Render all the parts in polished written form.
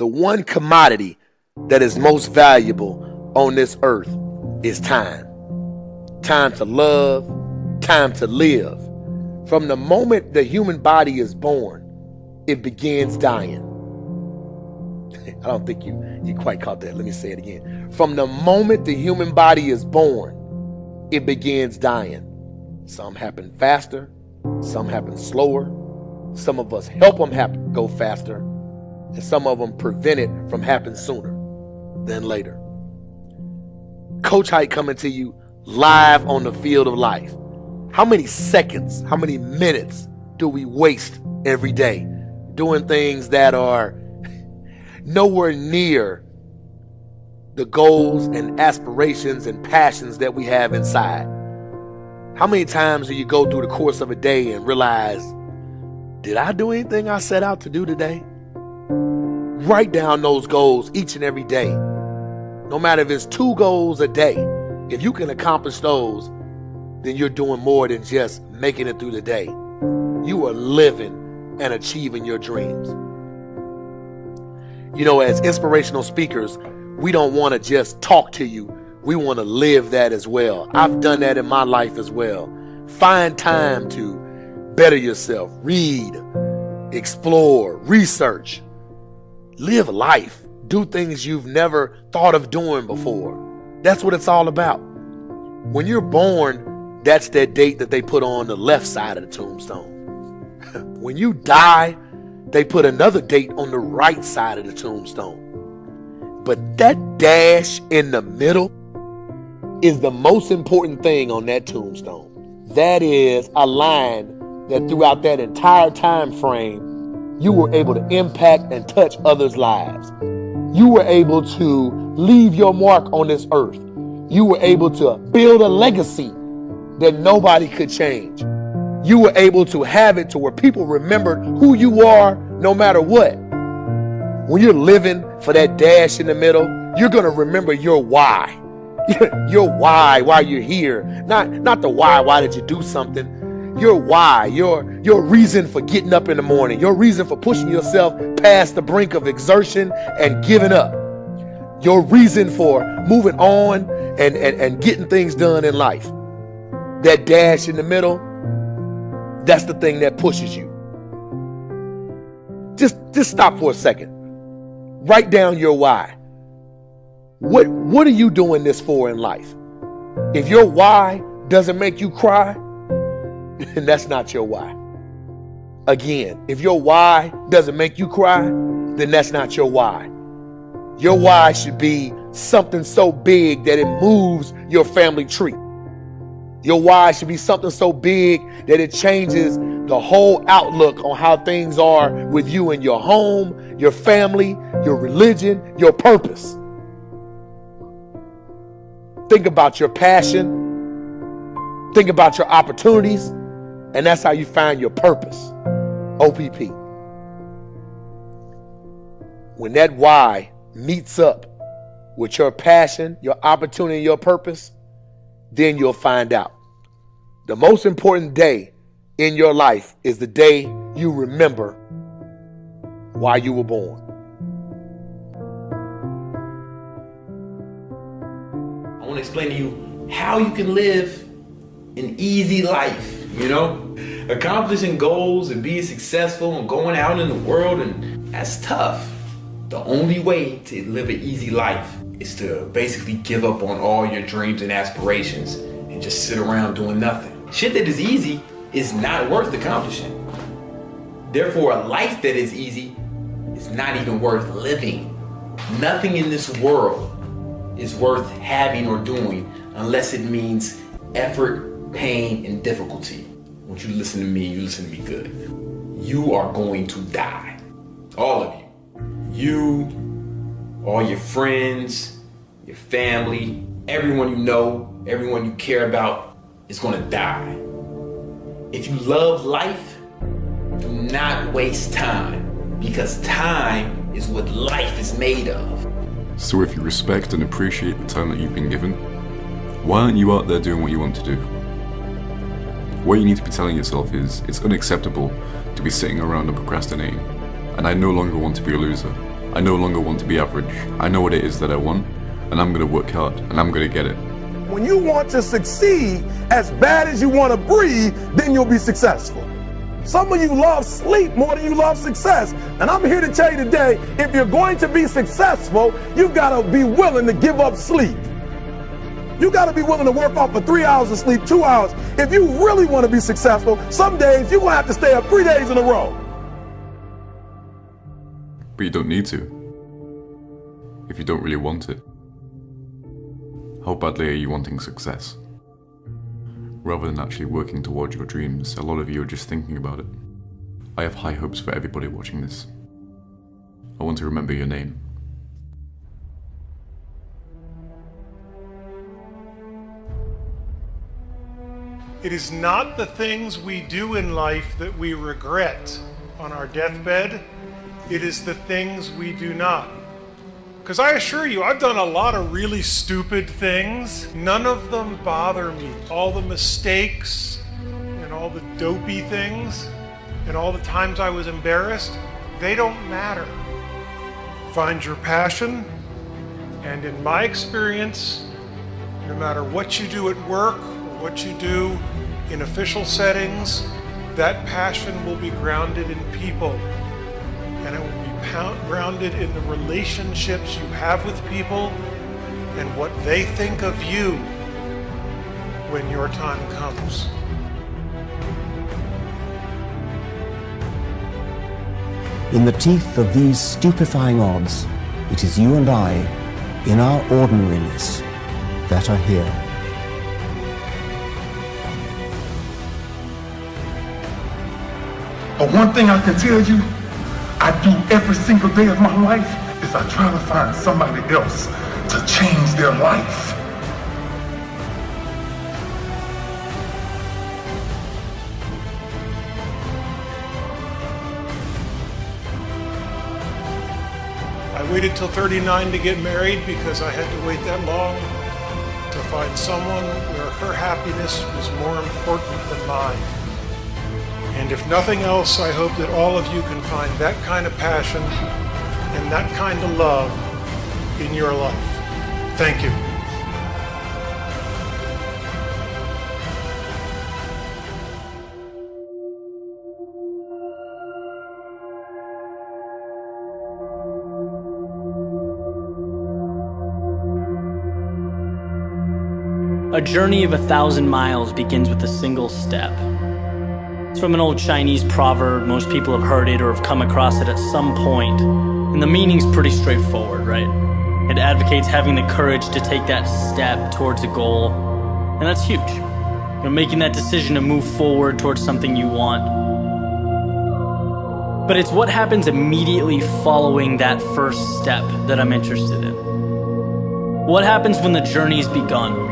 The one commodity that is most valuable on this earth is time. Time to love, time to live. From the moment the human body is born, it begins dying. I don't think you quite caught that. Let me say it again. From the moment the human body is born, it begins dying. Some happen faster, some happen slower. Some of us help them go faster, and some of them prevent it from happening sooner than later. Coach Hype coming to you live on the field of life. How many seconds, how many minutes do we waste every day doing things that are nowhere near the goals and aspirations and passions that we have inside? How many times do you go through the course of a day and realize, did I do anything I set out to do today? Write down those goals each and every day. No matter if it's 2 goals a day, if you can accomplish those, then you're doing more than just making it through the day. You are living and achieving your dreams. You know, as inspirational speakers, we don't want to just talk to you. We want to live that as well. I've done that in my life as well. Find time to better yourself, read, explore, research, live life, do things you've never thought of doing before. That's what it's all about. When you're born, that's that date that they put on the left side of the tombstone. When you die, they put another date on the right side of the tombstone. But that dash in the middle is the most important thing on that tombstone. That is a line that throughout that entire time frame, you were able to impact and touch others' lives. You were able to leave your mark on this earth. You were able to build a legacy that nobody could change. You were able to have it to where people remembered who you are no matter what. When you're living for that dash in the middle, you're going to remember your why. Your why you're here. Not the why did you do something. Your why, your reason for getting up in the morning, your reason for pushing yourself past the brink of exertion and giving up. Your reason for moving on and getting things done in life. That dash in the middle, that's the thing that pushes you. Just stop for a second. Write down your why. What are you doing this for in life? If your why doesn't make you cry, then that's not your why. Again, if your why doesn't make you cry, then that's not your why. Your why should be something so big that it moves your family tree. Your why should be something so big that it changes the whole outlook on how things are with you and your home, your family, your religion, your purpose. Think about your passion. Think about your opportunities. And that's how you find your purpose. OPP. When that why meets up with your passion, your opportunity, your purpose, then you'll find out. The most important day in your life is the day you remember why you were born. I want to explain to you how you can live an easy life, you know? Accomplishing goals and being successful and going out in the world, and that's tough. The only way to live an easy life is to basically give up on all your dreams and aspirations and just sit around doing nothing. Shit that is easy is not worth accomplishing. Therefore, a life that is easy is not even worth living. Nothing in this world is worth having or doing unless it means effort, pain, and difficulty. When you listen to me, you listen to me good. You are going to die. All of you. You, all your friends, your family, everyone you know, everyone you care about is going to die. If you love life, do not waste time, because time is what life is made of. So if you respect and appreciate the time that you've been given, why aren't you out there doing what you want to do? What you need to be telling yourself is, it's unacceptable to be sitting around and procrastinating, and I no longer want to be a loser. I no longer want to be average. I know what it is that I want, and I'm going to work hard, and I'm going to get it. When you want to succeed as bad as you want to breathe, then you'll be successful. Some of you love sleep more than you love success. And I'm here to tell you today, if you're going to be successful, you've got to be willing to give up sleep. You got to be willing to work off for 3 hours of sleep, 2 hours. If you really want to be successful, some days you're going to have to stay up 3 days in a row. But you don't need to, if you don't really want it. How badly are you wanting success? Rather than actually working towards your dreams, a lot of you are just thinking about it. I have high hopes for everybody watching this. I want to remember your name. It is not the things we do in life that we regret on our deathbed. It is the things we do not. Because I assure you, I've done a lot of really stupid things. None of them bother me. All the mistakes and all the dopey things and all the times I was embarrassed, they don't matter. Find your passion, and in my experience, no matter what you do at work or what you do in official settings, that passion will be grounded in people, and it will be grounded in the relationships you have with people and what they think of you when your time comes. In the teeth of these stupefying odds, it is you and I, in our ordinariness, that are here. But one thing I can tell you, I do every single day of my life is I try to find somebody else to change their life. I waited till 39 to get married because I had to wait that long to find someone where her happiness was more important than mine. And if nothing else, I hope that all of you can find that kind of passion and that kind of love in your life. Thank you. A journey of 1,000 miles begins with a single step. It's from an old Chinese proverb. Most people have heard it or have come across it at some point. And the meaning's pretty straightforward, right? It advocates having the courage to take that step towards a goal. And that's huge. You're making that decision to move forward towards something you want. But it's what happens immediately following that first step that I'm interested in. What happens when the journey's begun?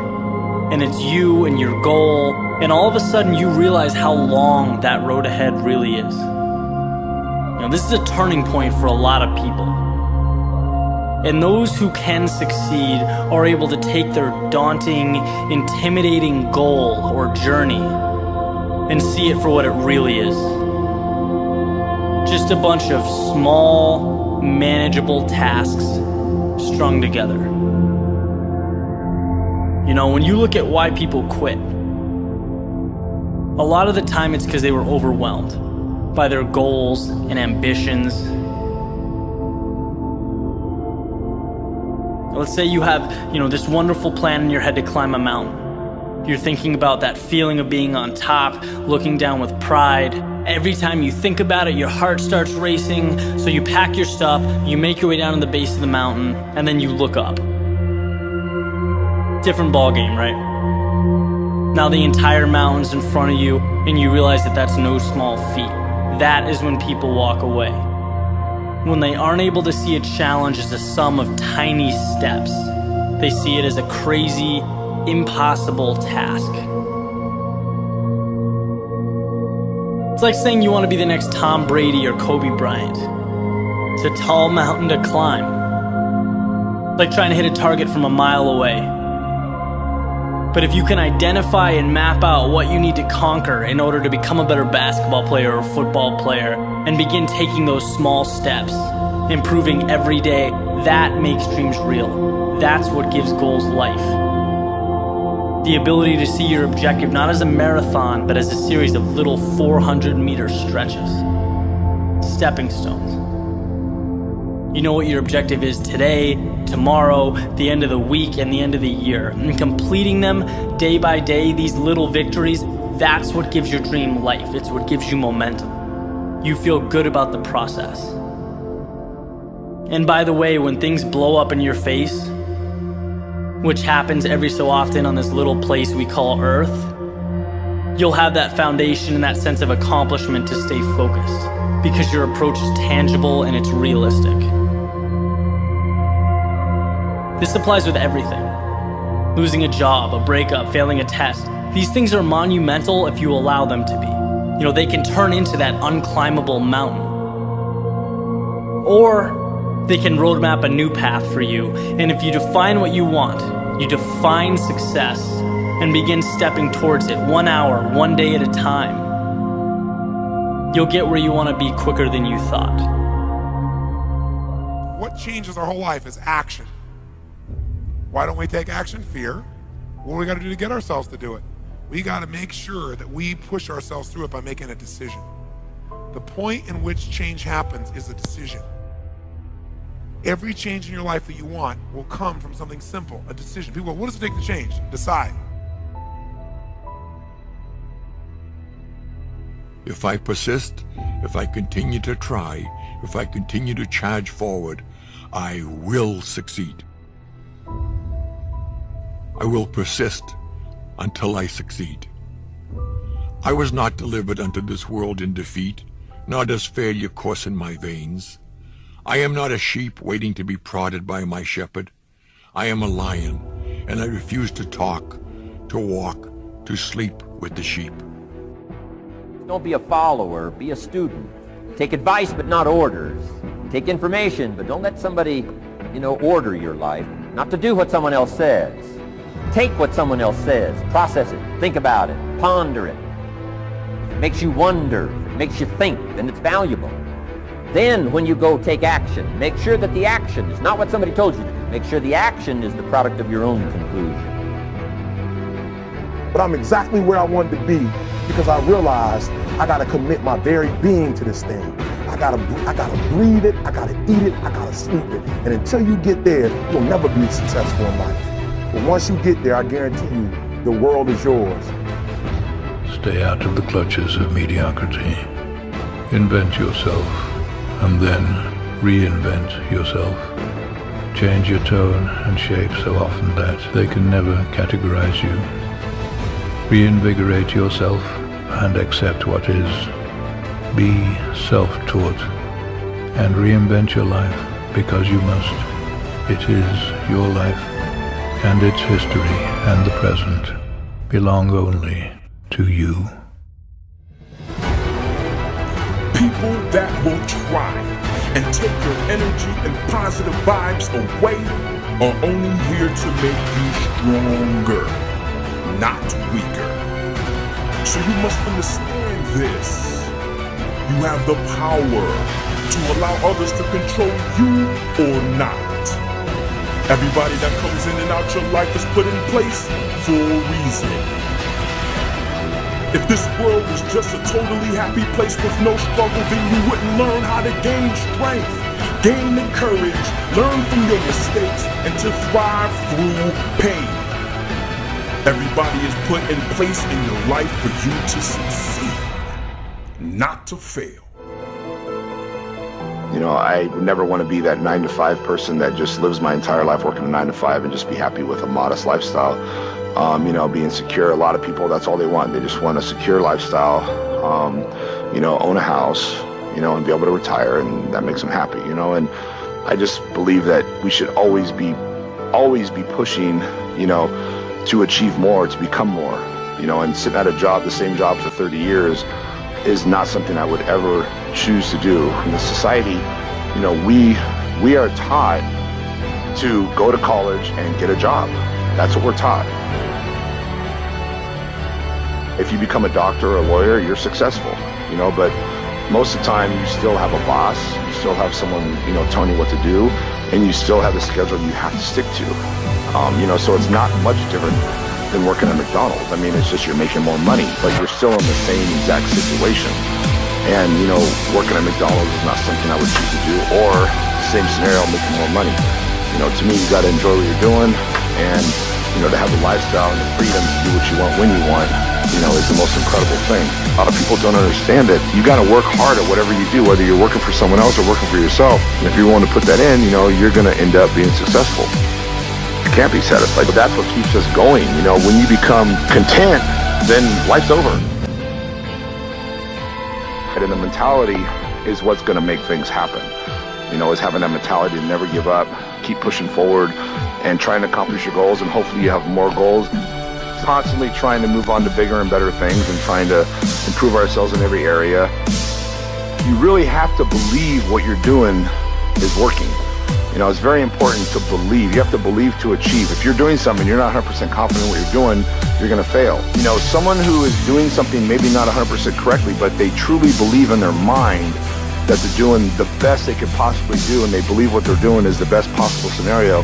And it's you and your goal, and all of a sudden you realize how long that road ahead really is. You know, this is a turning point for a lot of people. And those who can succeed are able to take their daunting, intimidating goal or journey and see it for what it really is. Just a bunch of small, manageable tasks strung together. You know, when you look at why people quit, a lot of the time it's because they were overwhelmed by their goals and ambitions. Let's say you have, this wonderful plan in your head to climb a mountain. You're thinking about that feeling of being on top, looking down with pride. Every time you think about it, your heart starts racing. So you pack your stuff, you make your way down to the base of the mountain, and then you look up. Different ball game, right? Now the entire mountain's in front of you, and you realize that that's no small feat. That is when people walk away. When they aren't able to see a challenge as a sum of tiny steps, they see it as a crazy, impossible task. It's like saying you want to be the next Tom Brady or Kobe Bryant. It's a tall mountain to climb. Like trying to hit a target from a mile away. But if you can identify and map out what you need to conquer in order to become a better basketball player or football player and begin taking those small steps, improving every day, that makes dreams real. That's what gives goals life. The ability to see your objective not as a marathon, but as a series of little 400-meter stretches. Stepping stones. You know what your objective is today, tomorrow, the end of the week, and the end of the year. And completing them day by day, these little victories, that's what gives your dream life. It's what gives you momentum. You feel good about the process. And by the way, when things blow up in your face, which happens every so often on this little place we call Earth, you'll have that foundation and that sense of accomplishment to stay focused, because your approach is tangible and it's realistic. This applies with everything. Losing a job, a breakup, failing a test. These things are monumental if you allow them to be. They can turn into that unclimbable mountain. Or they can roadmap a new path for you. And if you define what you want, you define success and begin stepping towards it 1 hour, 1 day at a time, you'll get where you want to be quicker than you thought. What changes our whole life is action. Why don't we take action? Fear. What do we got to do to get ourselves to do it? We got to make sure that we push ourselves through it by making a decision. The point in which change happens is a decision. Every change in your life that you want will come from something simple, a decision. People go, what does it take to change? Decide. If I persist, if I continue to try, if I continue to charge forward, I will succeed. I will persist until I succeed. I was not delivered unto this world in defeat, nor does failure course in my veins. I am not a sheep waiting to be prodded by my shepherd. I am a lion, and I refuse to talk, to walk, to sleep with the sheep. Don't be a follower, be a student. Take advice, but not orders. Take information, but don't let somebody, order your life. Not to do what someone else says. Take what someone else says, process it, think about it, ponder it. If it makes you wonder, if it makes you think, then it's valuable. Then when you go take action, make sure that the action is not what somebody told you to do. Make sure the action is the product of your own conclusion. But I'm exactly where I wanted to be because I realized I got to commit my very being to this thing. I gotta breathe it, I gotta eat it, I gotta sleep it. And until you get there, you'll never be successful in life. But once you get there, I guarantee you, the world is yours. Stay out of the clutches of mediocrity. Invent yourself, and then reinvent yourself. Change your tone and shape so often that they can never categorize you. Reinvigorate yourself and accept what is. Be self-taught and reinvent your life because you must. It is your life, and its history and the present belong only to you. People that will try and take your energy and positive vibes away are only here to make you stronger, not weaker. So you must understand this. You have the power to allow others to control you or not. Everybody that comes in and out your life is put in place for a reason. If this world was just a totally happy place with no struggle, then you wouldn't learn how to gain strength, gain the courage, learn from your mistakes, and to thrive through pain. Everybody is put in place in your life for you to succeed, not to fail. I would never want to be that 9-to-5 person that just lives my entire life working a 9-to-5 and just be happy with a modest lifestyle. Being secure. A lot of people, that's all they want. They just want a secure lifestyle, own a house, and be able to retire, and that makes them happy, And I just believe that we should always be pushing, to achieve more, to become more, and sitting at a job, the same job for 30 years is not something I would ever choose to do. In the society, we are taught to go to college and get a job. That's what we're taught. If you become a doctor or a lawyer, you're successful, but most of the time you still have a boss, you still have someone, telling you what to do, and you still have the schedule you have to stick to. So it's not much different than working at McDonald's. I mean, it's just you're making more money, but you're still in the same exact situation. And, working at McDonald's is not something I would choose to do, or same scenario, making more money. To me, you got to enjoy what you're doing, and, to have the lifestyle and the freedom to do what you want when you want, is the most incredible thing. A lot of people don't understand that you got to work hard at whatever you do, whether you're working for someone else or working for yourself. And if you're willing to put that in, you're going to end up being successful. You can't be satisfied, but that's what keeps us going. When you become content, then life's over. And the mentality is what's going to make things happen. Is having that mentality to never give up, keep pushing forward, and trying to accomplish your goals, and hopefully you have more goals. Constantly trying to move on to bigger and better things and trying to improve ourselves in every area. You really have to believe what you're doing is working. It's very important to believe. You have to believe to achieve. If you're doing something and you're not 100% confident in what you're doing, you're going to fail. Someone who is doing something maybe not 100% correctly, but they truly believe in their mind that they're doing the best they could possibly do, and they believe what they're doing is the best possible scenario,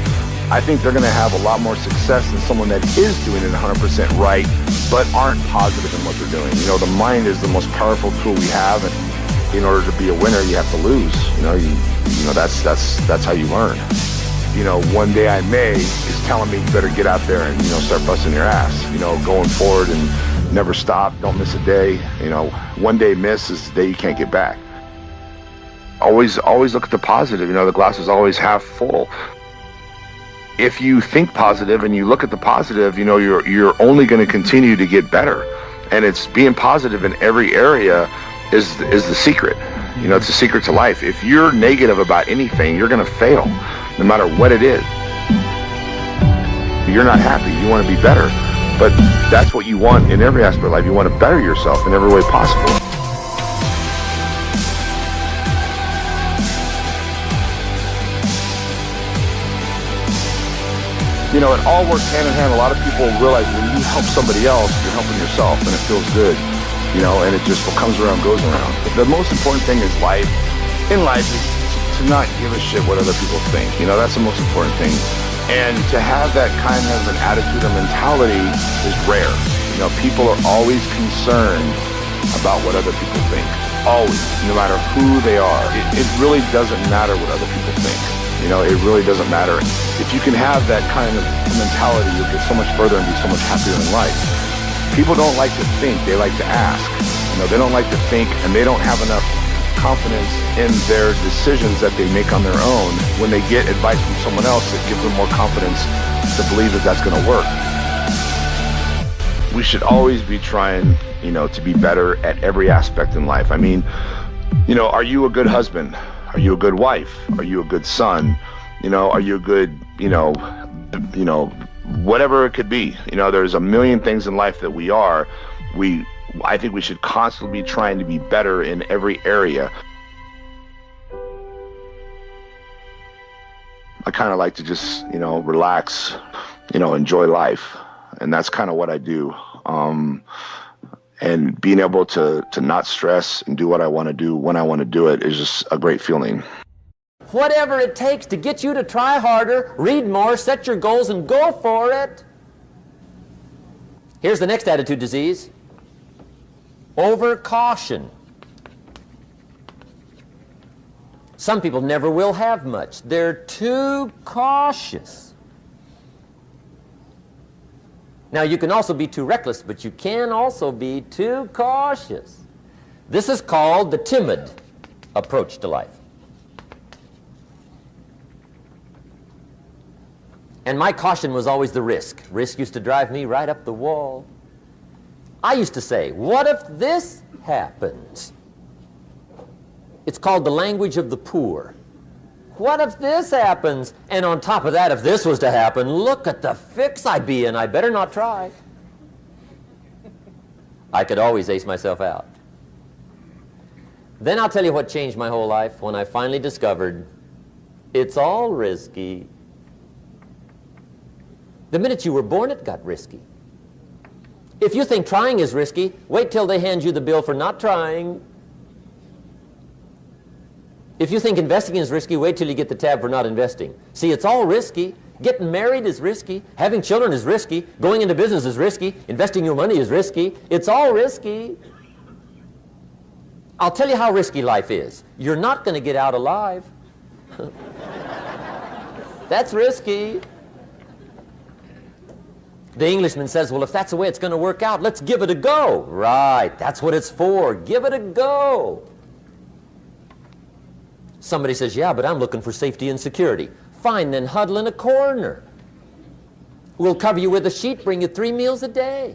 I think they're going to have a lot more success than someone that is doing it 100% right, but aren't positive in what they're doing. The mind is the most powerful tool we have, and in order to be a winner, you have to lose. That's how you learn. One day I may is telling me you better get out there and start busting your ass. Going forward and never stop. Don't miss a day. One day miss is the day you can't get back. Always look at the positive. The glass is always half full. If you think positive and you look at the positive, you're only going to continue to get better. And it's being positive in every area is the secret. It's the secret to life. If you're negative about anything, you're going to fail, no matter what it is. You're not happy. You want to be better. But that's what you want in every aspect of life. You want to better yourself in every way possible. It all works hand in hand. A lot of people realize when you help somebody else, you're helping yourself, and it feels good. And it just what comes around goes around. The most important thing is life. In life is to not give a shit what other people think. That's the most important thing. And to have that kind of an attitude or mentality is rare. People are always concerned about what other people think. Always, no matter who they are. It really doesn't matter what other people think. It really doesn't matter. If you can have that kind of mentality, you'll get so much further and be so much happier in life. People don't like to think, they like to ask. They don't like to think, and they don't have enough confidence in their decisions that they make on their own. When they get advice from someone else, it gives them more confidence to believe that that's going to work. We should always be trying, to be better at every aspect in life. I mean, are you a good husband? Are you a good wife? Are you a good son? Are you a good, whatever it could be. There's a million things in life that we are. I think we should constantly be trying to be better in every area. I kind of like to just, relax, enjoy life. And that's kind of what I do. And being able to not stress and do what I want to do when I want to do it is just a great feeling. Whatever it takes to get you to try harder, read more, set your goals, and go for it. Here's the next attitude disease. Overcaution. Some people never will have much. They're too cautious. Now, you can also be too reckless, but you can also be too cautious. This is called the timid approach to life. And my caution was always the risk. Risk used to drive me right up the wall. I used to say, what if this happens? It's called the language of the poor. What if this happens? And on top of that, if this was to happen, look at the fix I'd be in. I better not try. I could always ace myself out. Then I'll tell you what changed my whole life when I finally discovered it's all risky. The minute you were born, it got risky. If you think trying is risky, wait till they hand you the bill for not trying. If you think investing is risky, wait till you get the tab for not investing. See, it's all risky. Getting married is risky. Having children is risky. Going into business is risky. Investing your money is risky. It's all risky. I'll tell you how risky life is. You're not going to get out alive. That's risky. The Englishman says, well, if that's the way it's going to work out, let's give it a go. Right, that's what it's for. Give it a go. Somebody says, yeah, but I'm looking for safety and security. Fine, then huddle in a corner. We'll cover you with a sheet, bring you 3 meals a day.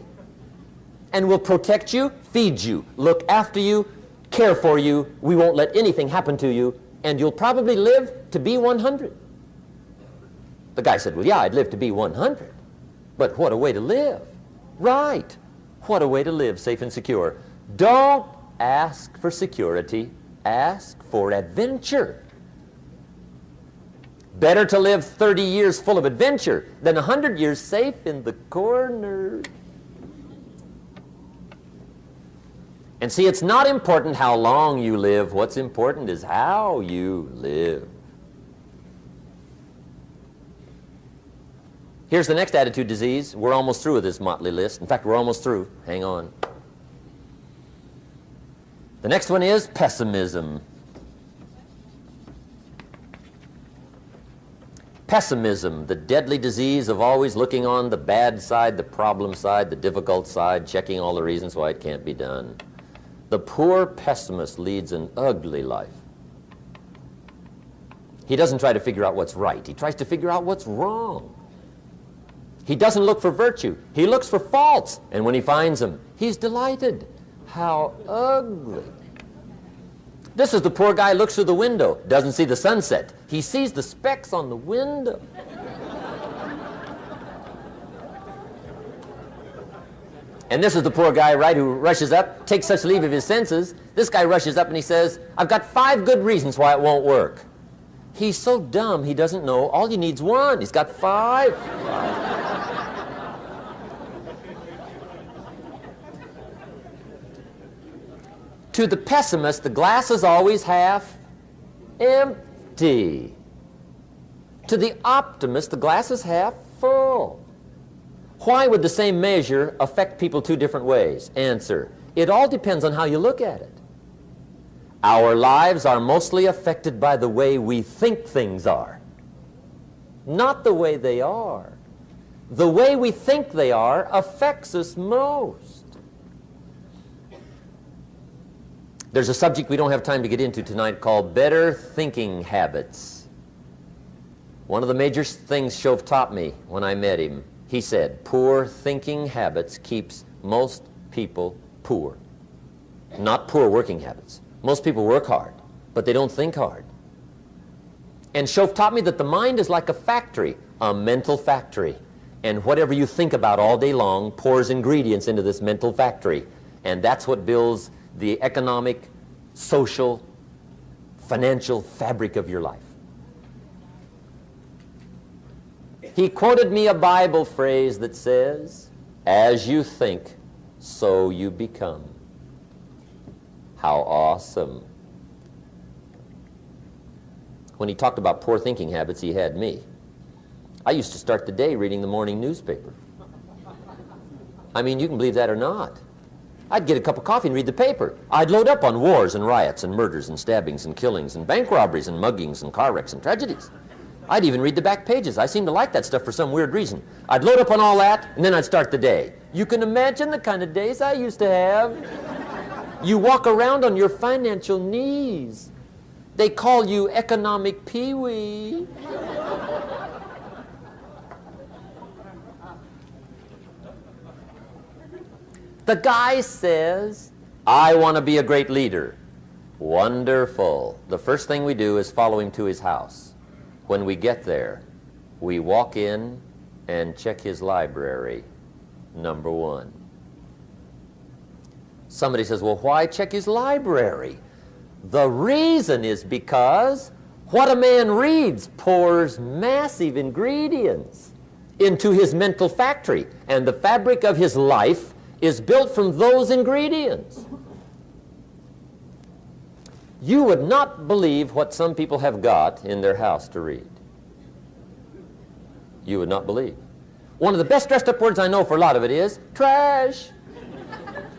And we'll protect you, feed you, look after you, care for you. We won't let anything happen to you, and you'll probably live to be 100. The guy said, well, yeah, I'd live to be 100. But what a way to live. Right. What a way to live, safe and secure. Don't ask for security. Ask for adventure. Better to live 30 years full of adventure than 100 years safe in the corner. And see, it's not important how long you live. What's important is how you live. Here's the next attitude disease. We're almost through with this motley list. In fact, we're almost through. Hang on. The next one is pessimism. Pessimism, the deadly disease of always looking on the bad side, the problem side, the difficult side, checking all the reasons why it can't be done. The poor pessimist leads an ugly life. He doesn't try to figure out what's right. He tries to figure out what's wrong. He doesn't look for virtue. He looks for faults. And when he finds them, he's delighted. How ugly. This is the poor guy who looks through the window, doesn't see the sunset. He sees the specks on the window. And this is the poor guy, right, who rushes up, takes such leave of his senses. This guy rushes up and he says, I've got 5 good reasons why it won't work. He's so dumb he doesn't know all he needs 1. He's got 5. To the pessimist, the glass is always half empty. To the optimist, the glass is half full. Why would the same measure affect people 2 different ways? Answer, it all depends on how you look at it. Our lives are mostly affected by the way we think things are, not the way they are. The way we think they are affects us most. There's a subject we don't have time to get into tonight called better thinking habits. One of the major things Shove taught me when I met him, he said, poor thinking habits keeps most people poor. Not poor working habits. Most people work hard, but they don't think hard. And Shove taught me that the mind is like a factory, a mental factory. And whatever you think about all day long pours ingredients into this mental factory. And that's what builds the economic, social, financial fabric of your life. He quoted me a Bible phrase that says, as you think, so you become. How awesome. When he talked about poor thinking habits, he had me. I used to start the day reading the morning newspaper. I mean, you can believe that or not. I'd get a cup of coffee and read the paper. I'd load up on wars and riots and murders and stabbings and killings and bank robberies and muggings and car wrecks and tragedies. I'd even read the back pages. I seem to like that stuff for some weird reason. I'd load up on all that, and then I'd start the day. You can imagine the kind of days I used to have. You walk around on your financial knees. They call you economic peewee. The guy says, I want to be a great leader. Wonderful. The first thing we do is follow him to his house. When we get there, we walk in and check his library, number 1. Somebody says, well, why check his library? The reason is because what a man reads pours massive ingredients into his mental factory, and the fabric of his life is built from those ingredients. You would not believe what some people have got in their house to read. You would not believe. One of the best dressed up words I know for a lot of it is trash.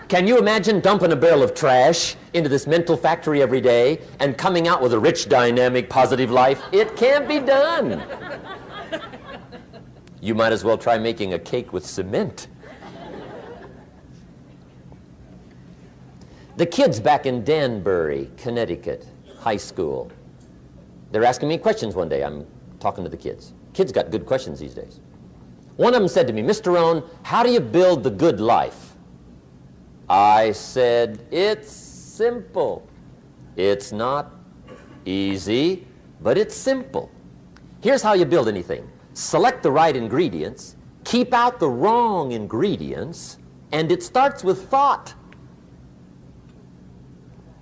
Can you imagine dumping a barrel of trash into this mental factory every day and coming out with a rich, dynamic, positive life? It can't be done. You might as well try making a cake with cement. The kids back in Danbury, Connecticut, high school, they're asking me questions one day. I'm talking to the kids. Kids got good questions these days. One of them said to me, Mr. Rohn, how do you build the good life? I said, it's simple. It's not easy, but it's simple. Here's how you build anything. Select the right ingredients, keep out the wrong ingredients, and it starts with thought.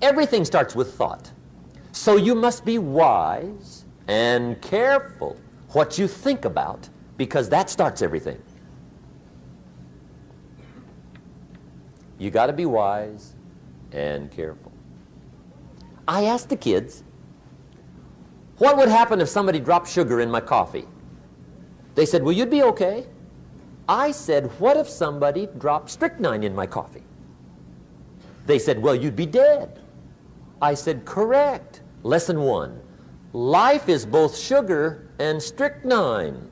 Everything starts with thought. So you must be wise and careful what you think about, because that starts everything. You got to be wise and careful. I asked the kids, what would happen if somebody dropped sugar in my coffee? They said, well, you'd be okay. I said, what if somebody dropped strychnine in my coffee? They said, well, you'd be dead. I said, correct. Lesson 1. Life is both sugar and strychnine.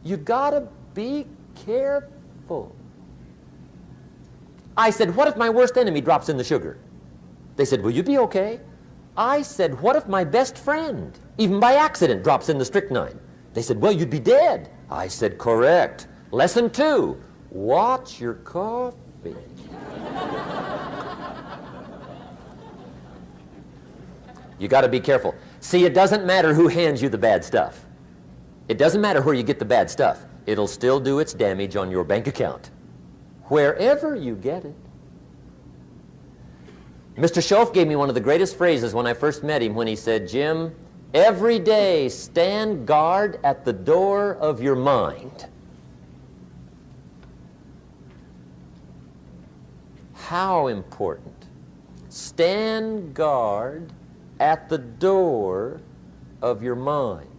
You gotta be careful. I said, what if my worst enemy drops in the sugar? They said, will you be okay? I said, what if my best friend, even by accident, drops in the strychnine? They said, well, you'd be dead. I said, correct. Lesson 2, watch your coffee. You got to be careful. See, it doesn't matter who hands you the bad stuff. It doesn't matter where you get the bad stuff. It'll still do its damage on your bank account, wherever you get it. Mr. Schoaf gave me one of the greatest phrases when I first met him when he said, Jim, every day stand guard at the door of your mind. How important. Stand guard at the door of your mind.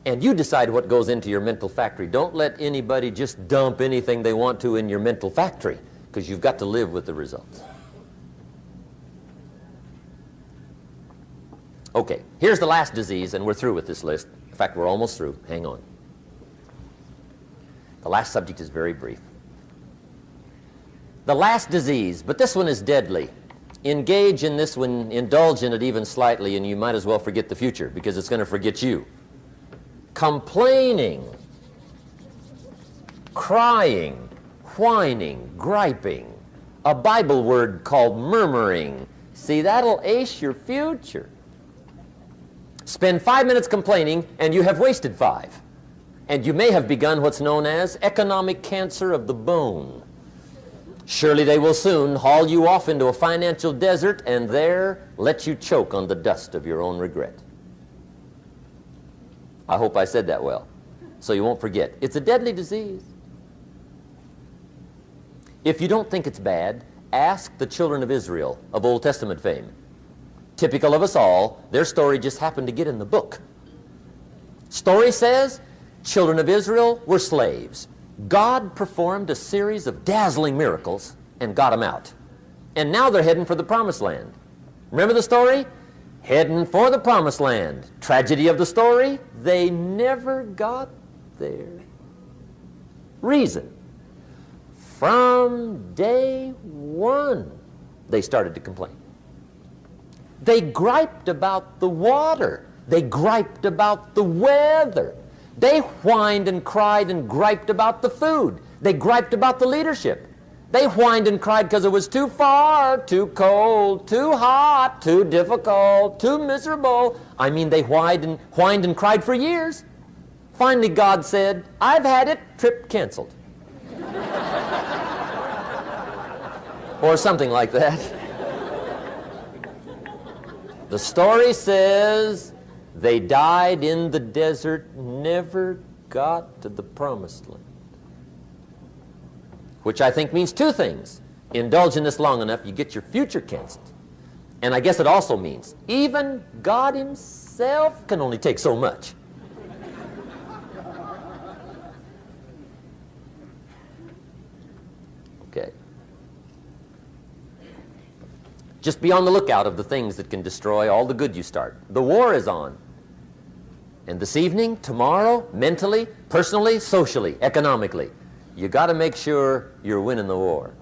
And you decide what goes into your mental factory. Don't let anybody just dump anything they want to in your mental factory, because you've got to live with the results. Okay, here's the last disease, and we're through with this list. In fact, we're almost through. Hang on. The last subject is very brief. The last disease, but this one is deadly. Engage in this one, indulge in it even slightly, and you might as well forget the future, because it's going to forget you. Complaining, crying, whining, griping, a Bible word called murmuring. See, that'll ace your future. Spend 5 minutes complaining, and you have wasted 5. And you may have begun what's known as economic cancer of the bone. Surely they will soon haul you off into a financial desert and there let you choke on the dust of your own regret. I hope I said that well, so you won't forget. It's a deadly disease. If you don't think it's bad, ask the children of Israel of Old Testament fame. Typical of us all, their story just happened to get in the book. Story says, children of Israel were slaves. God performed a series of dazzling miracles and got them out. And now they're heading for the promised land. Remember the story? Heading for the promised land. Tragedy of the story, they never got there. Reason. From day one, they started to complain. They griped about the water. They griped about the weather. They whined and cried and griped about the food. They griped about the leadership. They whined and cried because it was too far, too cold, too hot, too difficult, too miserable. I mean, they whined and cried for years. Finally, God said, I've had it, trip canceled. Or something like that. The story says they died in the desert, never got to the promised land. Which I think means two things. Indulge in this long enough, you get your future canceled. And I guess it also means even God himself can only take so much. Okay. Just be on the lookout of the things that can destroy all the good you start. The war is on. And this evening, tomorrow, mentally, personally, socially, economically, you got to make sure you're winning the war.